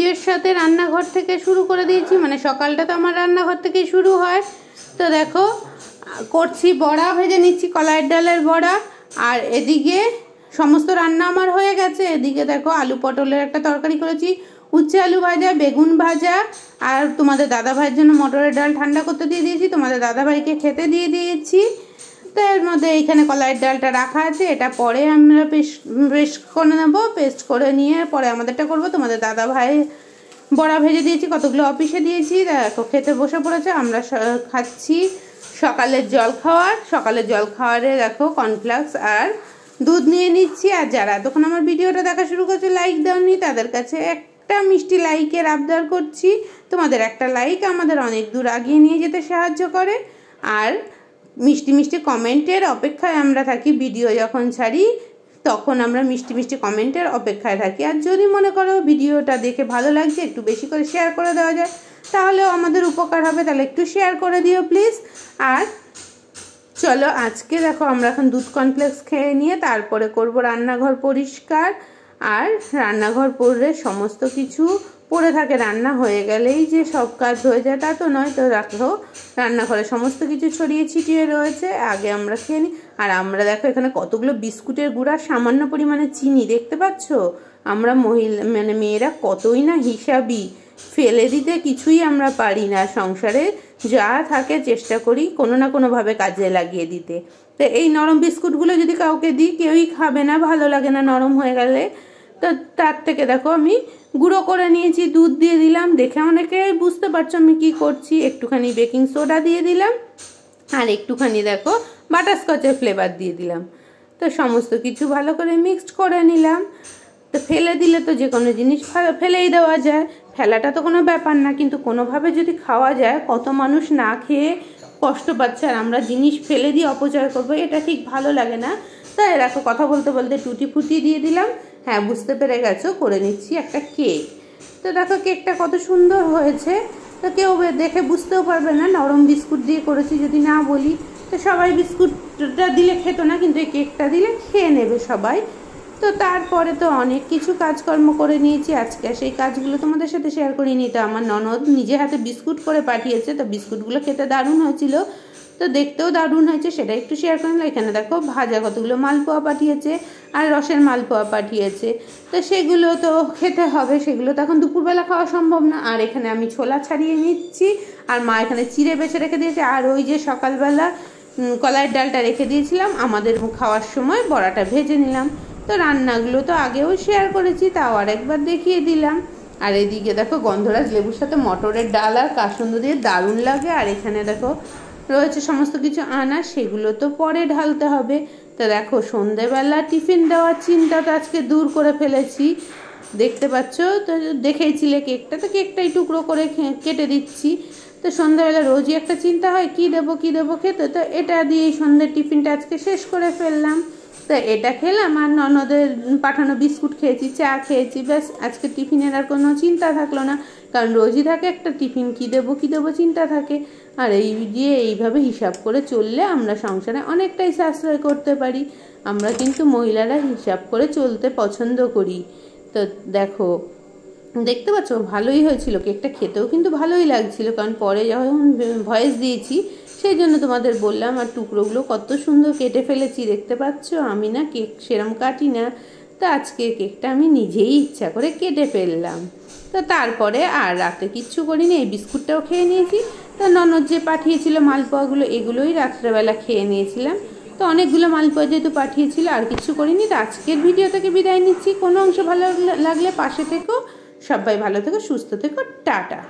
ভিডিওর সাথে রান্নাঘর থেকে শুরু করে দিয়েছি, মানে সকালটা তো আমার রান্নাঘর থেকেই শুরু হয়। তো দেখো করছি বড়া, ভেজে নিচ্ছি কলাইয়ের ডালের বড়া। আর এদিকে সমস্ত রান্না আমার হয়ে গেছে। এদিকে দেখো আলু পটলের একটা তরকারি করেছি, উচ্ছে আলু ভাজা, বেগুন ভাজা, আর তোমাদের দাদাভাইয়ের জন্য মটরের ডাল ঠান্ডা করতে দিয়ে দিয়েছি, তোমাদের দাদাভাইকে খেতে দিয়ে দিয়েছি। তো এর মধ্যে এইখানে কলাইয়ের ডালটা রাখা আছে, এটা পরে আমরা পেস্ট করে নেবো। পেস্ট করে নিয়ে পরে আমাদেরটা করবো। তোমাদের দাদাভাই বড়া ভেজে দিয়েছি, কতগুলো অফিসে দিয়েছি। দেখো খেতে বসে পড়েছে। আমরা খাচ্ছি সকালের জল খাওয়ার। সকালের জল খাওয়ারে দেখো কর্নফ্লেক্স আর দুধ নিয়ে নিচ্ছি। আর যারা তখন আমার ভিডিওটা দেখা শুরু করছে লাইক দেওনি, তাদের কাছে একটা মিষ্টি লাইকের আবদার করছি। তোমাদের একটা লাইক আমাদের অনেক দূর আগিয়ে নিয়ে যেতে সাহায্য করে। আর মিষ্টি মিষ্টি কমেন্টের অপেক্ষায় আমরা থাকি। ভিডিও যখন ছাড়ি তখন আমরা মিষ্টি মিষ্টি কমেন্টের অপেক্ষায় থাকি। আর যদি মনে করো ভিডিওটা দেখে ভালো লাগছে, একটু বেশি করে শেয়ার করে দেওয়া যায়, তাহলেও আমাদের উপকার হবে। তাহলে একটু শেয়ার করে দিও প্লিজ। আর চলো আজকে দেখো আমরা এখন দুধ কর্নফ্লেক্স খেয়ে নিয়ে তারপরে করব রান্নাঘর পরিষ্কার। আর রান্নাঘর পড়লে সমস্ত কিছু পড়ে থাকে, রান্না হয়ে গেলেই যে সব কাজ হয়ে যায় তা তো নয়। তো দেখো রান্নাঘরে সমস্ত কিছু ছড়িয়ে ছিটিয়ে রয়েছে, আগে আমরা খেয়ে নিই। আর আমরা দেখো এখানে কতগুলো বিস্কুটের গুঁড়া, সামান্য পরিমাণে চিনি, দেখতে পাচ্ছ? আমরা মেয়েরা কতই না হিসাবি, ফেলে দিতে কিছুই আমরা পারি না। সংসারে যা থাকে চেষ্টা করি কোনো না কোনোভাবে কাজে লাগিয়ে দিতে। তো এই নরম বিস্কুটগুলো যদি কাউকে দিই, কেউই খাবে না, ভালো লাগে না নরম হয়ে গেলে। তো তার থেকে দেখো আমি গুঁড়ো করে নিয়েছি, দুধ দিয়ে দিলাম। দেখে অনেকে বুঝতে পারছো আমি কি করছি। একটুখানি বেকিং সোডা দিয়ে দিলাম, আর একটুখানি দেখো বাটারস্কচের ফ্লেভার দিয়ে দিলাম। তো সমস্ত কিছু ভালো করে মিক্সড করে নিলাম। তো ফেলে দিলে তো যে কোনো জিনিস ফেলেই দেওয়া যায়, ফেলাটা তো কোনো ব্যাপার না, কিন্তু কোনোভাবে যদি খাওয়া যায়, কত মানুষ না খেয়ে কষ্ট পাচ্ছে, আর আমরা জিনিস ফেলে দিয়ে অপচয় করবো, এটা ঠিক ভালো লাগে না। তাই দেখো কথা বলতে বলতে টুটি ফুটি দিয়ে দিলাম। হ্যাঁ, বুঝতে পেরে গেছো, করে নিচ্ছি একটা কেক। তো দেখো কেকটা কত সুন্দর হয়েছে। তো কেউ দেখে বুঝতেও পারবে না নরম বিস্কুট দিয়ে করেছি যদি না বলি। তো সবাই বিস্কুটটা দিলে খেত না, কিন্তু এই কেকটা দিলে খেয়ে নেবে সবাই। তো তারপরে তো অনেক কিছু কাজকর্ম করে নিয়েছি আজকে, সেই কাজগুলো তোমাদের সাথে শেয়ার করিনি। তো আমার ননদ নিজে হাতে বিস্কুট করে পাঠিয়েছে, তো বিস্কুটগুলো খেতে দারুণ হয়েছিল, তো দেখতেও দারুণ হয়েছে, সেটা একটু শেয়ার করে নিলাম। এখানে দেখো ভাজা কতগুলো মালপোয়া পাঠিয়েছে, আর রসের মালপোয়া পাঠিয়েছে। তো সেগুলো তো খেতে হবে, সেগুলো তো এখন দুপুরবেলা খাওয়া সম্ভব না। আর এখানে আমি ছোলা ছাড়িয়ে নিচ্ছি, আর মা এখানে চিড়ে বেছে রেখে দিয়েছে। আর ওই যে সকালবেলা কলাইয়ের ডালটা রেখে দিয়েছিলাম, আমাদের খাওয়ার সময় বড়াটা ভেজে নিলাম। তো রান্নাগুলো তো আগেও শেয়ার করেছি, তাও আর একবার দেখিয়ে দিলাম। আর এদিকে দেখো গন্ধরাজ লেবুর সাথে মটরের ডাল আর কাসুন্দ দিয়ে দারুণ লাগে। আর এখানে দেখো রয়েছে সমস্ত কিছু আনা, সেগুলো তো পরে ঢালতে হবে। তো দেখো সন্ধেবেলা টিফিন দেওয়ার চিন্তা তো আজকে দূর করে ফেলেছি, দেখতে পাচ্ছ। তো দেখেইছিলে কেকটা, তো কেকটাই টুকরো করে কেটে দিচ্ছি। তো সন্ধ্যাবেলা রোজই একটা চিন্তা হয় কি দেবো খেতে। তো এটা দিয়েই সন্ধ্যের টিফিনটা আজকে শেষ করে ফেললাম। তো এটা খেলাম, আর ননদের পাঠানো বিস্কুট খেয়েছি, চা খেয়েছি, ব্যাস। আজকে টিফিনের আর কোনো চিন্তা থাকলো না, কারণ রোজই থাকে একটা টিফিন, কী দেবো চিন্তা থাকে। আর এইভাবে হিসাব করে চললে আমরা সংসারে অনেকটাই সাশ্রয় করতে পারি। আমরা কিন্তু মহিলারা হিসাব করে চলতে পছন্দ করি। তো দেখো দেখতে পাচ্ছ ভালোই হয়েছিল কেকটা, খেতেও কিন্তু ভালোই লাগছিল, কারণ পরে যখন ভয়েস দিয়েছি সেই জন্য তোমাদের বললাম। আর টুকরোগুলো কত সুন্দর কেটে ফেলেছি, দেখতে পাচ্ছ। আমি না কেক সেরম কাটি না, তো আজকে কেকটা আমি নিজেই ইচ্ছা করে কেটে ফেললাম। তো তারপরে আর রাতে কিচ্ছু করিনি, এই বিস্কুটটাও খেয়ে নিয়েছি। তো ননদ যে পাঠিয়েছিল মালপোয়াগুলো, এগুলোই রাত্রেবেলা খেয়ে নিয়েছিলাম। তো অনেকগুলো মালপোয়া যেহেতু পাঠিয়েছিল, আর কিছু করিনি। তো আজকের ভিডিও থেকে বিদায় নিচ্ছি। কোনো অংশ ভালো লাগলে পাশে থেকো, সবাই ভালো থেকো, সুস্থ থেকো, টাটা।